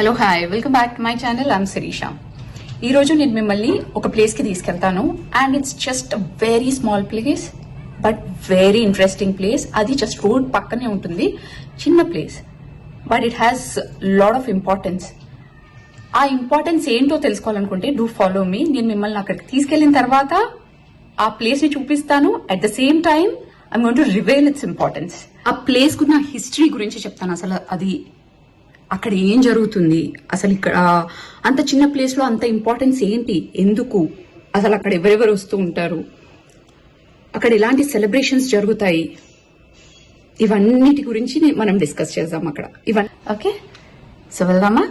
Hello hi, welcome back to my channel. I'm Shirisha. ఈ రోజు నేను మిమ్మల్ని ఒక ప్లేస్ కి తీసుకెళ్తాను and it's just very small place but very interesting place. అది జస్ట్ రోడ్ పక్కనే ఉంటుంది, చిన్న place but it has lot of importance. ఆ ఇంపార్టెన్స్ ఏంటో తెలుసుకోవాలనుకుంటే డూ ఫాలో మీ. నేను మిమ్మల్ని అక్కడికి తీసుకెళ్లిన తర్వాత ఆ ప్లేస్ ని చూపిస్తాను. At the same time I'm going to reveal its importance. ఆ ప్లేస్ కున్న హిస్టరీ గురించి చెప్తాను. అసలు అది అక్కడ ఏం జరుగుతుంది, అసలు ఇక్కడ అంత చిన్న ప్లేస్ లో అంత ఇంపార్టెన్స్ ఏంటి, ఎందుకు, అసలు అక్కడ ఎవరెవరు వస్తూ ఉంటారు, అక్కడ ఎలాంటి సెలబ్రేషన్స్ జరుగుతాయి, ఇవన్నిటి గురించి మనం డిస్కస్ చేద్దాం అక్కడ. ఓకే, సో వెళ్దామా.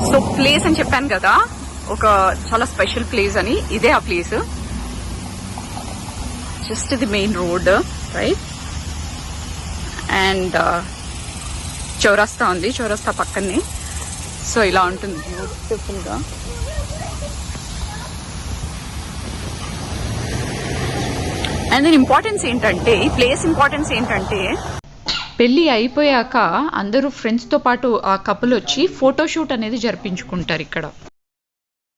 సో ప్లేస్ అని చెప్పాను కదా, ఒక చాలా స్పెషల్ ప్లేస్ అని. ఇదే ఆ place, just the main road right. And చౌరస్తా ఉంది, చౌరస్తా పక్కనే. సో ఇలా ఉంటుంది బ్యూటిఫుల్ గా. అండ్ దీని ఇంపార్టెన్స్ ఏంటంటే, ఈ ప్లేస్ ఇంపార్టెన్స్ ఏంటంటే, పెళ్లి అయిపోయాక అందరూ ఫ్రెండ్స్ తో పాటు ఆ కపుల్ వచ్చి ఫోటోషూట్ అనేది జరిపించుకుంటారు ఇక్కడ.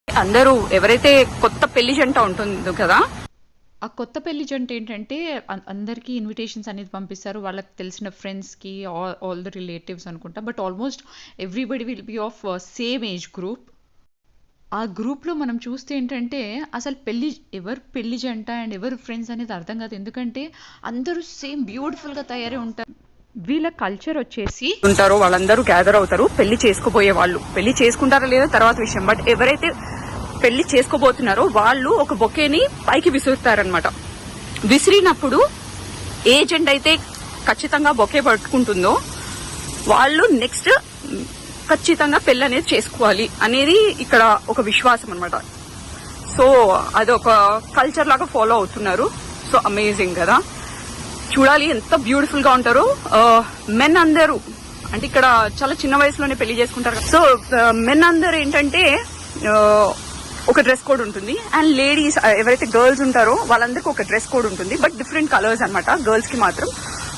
అందరూ ఎవరైతే కొత్త పెళ్లి జంట ఉంటుంది కదా, ఆ కొత్త పెళ్లి జంట ఏంటంటే అందరికీ ఇన్విటేషన్స్ అనేది పంపిస్తారు, వాళ్ళకి తెలిసిన ఫ్రెండ్స్కి, ఆల్ ద రిలేటివ్స్ అనుకుంటా. But almost everybody will be of same age group. ఆ గ్రూప్లో మనం చూస్తే ఏంటంటే అసలు ఎవరు పెళ్లి జంట అండ్ ఎవరు ఫ్రెండ్స్ అనేది అర్థం కాదు, ఎందుకంటే అందరూ సేమ్ బ్యూటిఫుల్గా తయారై ఉంటారు. వీళ్ళ కల్చర్ వచ్చేసి ఉంటారో వాళ్ళందరూ గ్యాదర్ అవుతారు. పెళ్లి చేసుకోబోయే వాళ్ళు పెళ్లి చేసుకుంటారా లేదా తర్వాత విషయం, బట్ ఎవరైతే పెళ్లి చేసుకోబోతున్నారో వాళ్ళు ఒక బొకేని పైకి విసురుతారనమాట. విసిరినప్పుడు ఏజెంట్ అయితే ఖచ్చితంగా బొకే పట్టుకుంటుందో వాళ్ళు నెక్స్ట్ ఖచ్చితంగా పెళ్లి అనేది చేసుకోవాలి అనేది ఇక్కడ ఒక విశ్వాసం అనమాట. సో అది ఒక కల్చర్ లాగా ఫాలో అవుతున్నారు. సో అమేజింగ్ కదా, చూడాలి ఎంత బ్యూటిఫుల్ గా ఉంటారు. మెన్ అందరూ అంటే ఇక్కడ చాలా చిన్న వయసులోనే పెళ్లి చేసుకుంటారు. సో మెన్ అందరూ ఏంటంటే ఒక డ్రెస్ కోడ్ ఉంటుంది, అండ్ లేడీస్ ఎవరైతే గర్ల్స్ ఉంటారో వాళ్ళందరికీ ఒక డ్రెస్ కోడ్ ఉంటుంది, బట్ డిఫరెంట్ కలర్స్ అనమాట. గర్ల్స్ కి మాత్రం,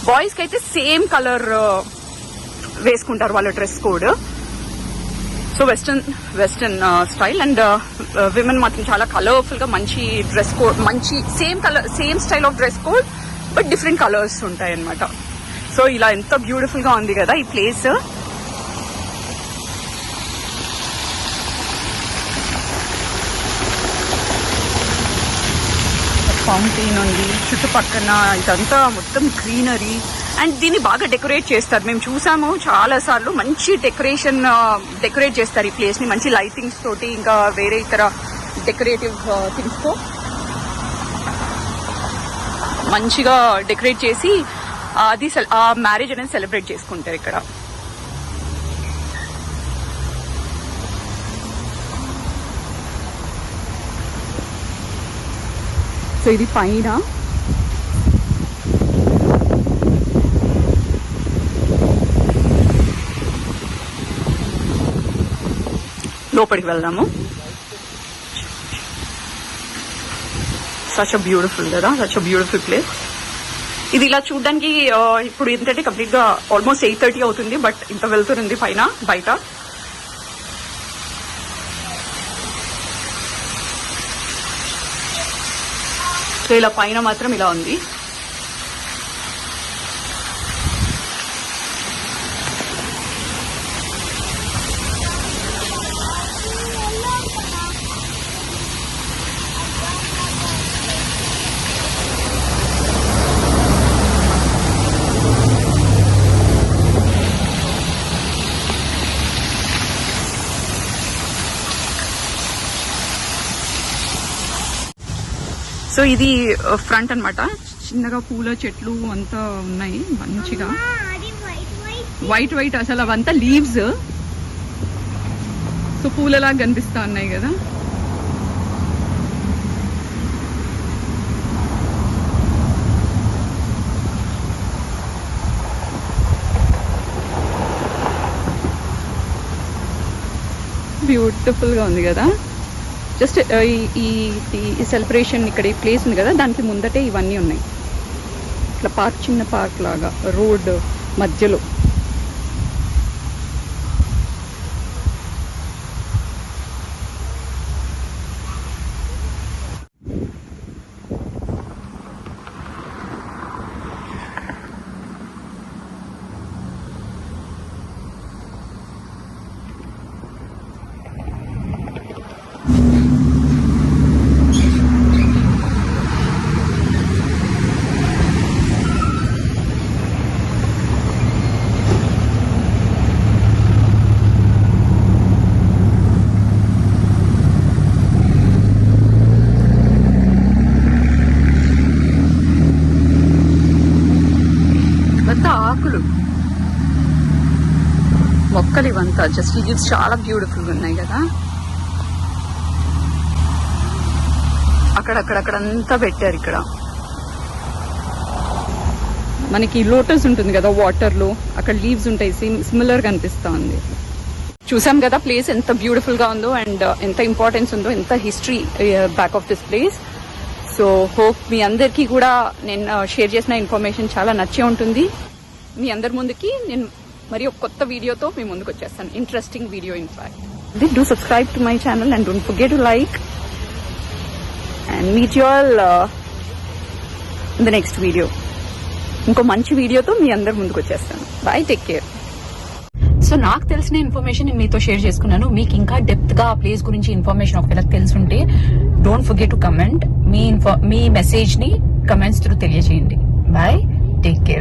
బాయ్స్ కి అయితే సేమ్ కలర్ వేసుకుంటారు వాళ్ళ dress code. So western style. And women మాత్రం చాలా కలర్ఫుల్ గా మంచి డ్రెస్ కోడ్, మంచి same style of dress code but different colours ఉంటాయి అనమాట. సో ఇలా ఎంత బ్యూటిఫుల్ గా ఉంది కదా ఈ ప్లేస్. ఫౌంటైన్ ఉంది చుట్టుపక్కన, ఇదంతా మొత్తం గ్రీనరీ. అండ్ దీన్ని బాగా డెకరేట్ చేస్తారు, మేము చూసాము చాలా సార్లు. మంచి డెకరేట్ చేస్తారు ఈ ప్లేస్ ని, మంచి లైటింగ్స్ తోటి, ఇంకా వేరే ఇతర డెకరేటివ్ థింగ్స్ తో మంచిగా డెకరేట్ చేసి ఆ మ్యారేజ్ అనేది సెలబ్రేట్ చేసుకుంటారు ఇక్కడ. సో ఇది పైన లోపలికి వెళ్దాము. సచ్ అ బ్యూటిఫుల్ కదా, సచ్ అ బ్యూటిఫుల్ ప్లేస్. ఇది ఇలా చూడడానికి ఇప్పుడు ఏంటంటే కంప్లీట్ గా ఆల్మోస్ట్ 8:30 అవుతుంది, బట్ ఇంత వెళ్తుంది పైన బయట. సో ఇలా పైన మాత్రం ఇలా ఉంది. సో ఇది ఫ్రంట్ అన్నమాట. చిన్నగా పూల చెట్లు అంతా ఉన్నాయి మంచిగా, వైట్ అసలు అవంతా లీవ్స్. సో పూలలా కనిపిస్తా ఉన్నాయి కదా. బ్యూటిఫుల్ గా ఉంది కదా. జస్ట్ ఈ సెలబ్రేషన్ ఇక్కడ ఈ ప్లేస్ ఉంది కదా, దానికి ముందటే ఇవన్నీ ఉన్నాయి. ఇట్లా పార్క్, చిన్న పార్క్ లాగా రోడ్ మధ్యలో. జస్ట్ లీవ్స్ చాలా బ్యూటిఫుల్ గా ఉన్నాయి కదా. అక్కడక్కడంతా పెట్టారు. ఇక్కడ మనకి లోటస్ ఉంటుంది కదా వాటర్ లో, అక్కడ లీవ్స్ ఉంటాయి, సిమిలర్ గా అనిపిస్తా ఉంది. చూసాం కదా ప్లేస్ ఎంత బ్యూటిఫుల్ గా ఉందో అండ్ ఎంత ఇంపార్టెన్స్ ఉందో, ఎంత history back of this place. So hope మీ అందరికీ కూడా నేను షేర్ చేసిన ఇన్ఫర్మేషన్ చాలా నచ్చే ఉంటుంది. మీ అందరి ముందుకి నేను మరి ఒక కొత్త వీడియోతో మీ ముందుకు వచ్చేస్తాను, interesting video. In fact do subscribe to my channel and don't forget to like and meet you all in the next video. ఇంకో మంచి వీడియోతో మీ అందరి ముందుకు వచ్చేస్తాను. Bye, take care. సో నాకు తెలిసిన ఇన్ఫర్మేషన్ నేను మీతో షేర్ చేసుకున్నాను. మీకు ఇంకా డెప్త్ గా ఆ ప్లేస్ గురించి ఇన్ఫర్మేషన్ ఒకవేళ తెలుసుంటే డోంట్ ఫర్గెట్ టు కమెంట్. మీ మెసేజ్ ని కమెంట్స్ త్రూ తెలియజేయండి. Bye, take care.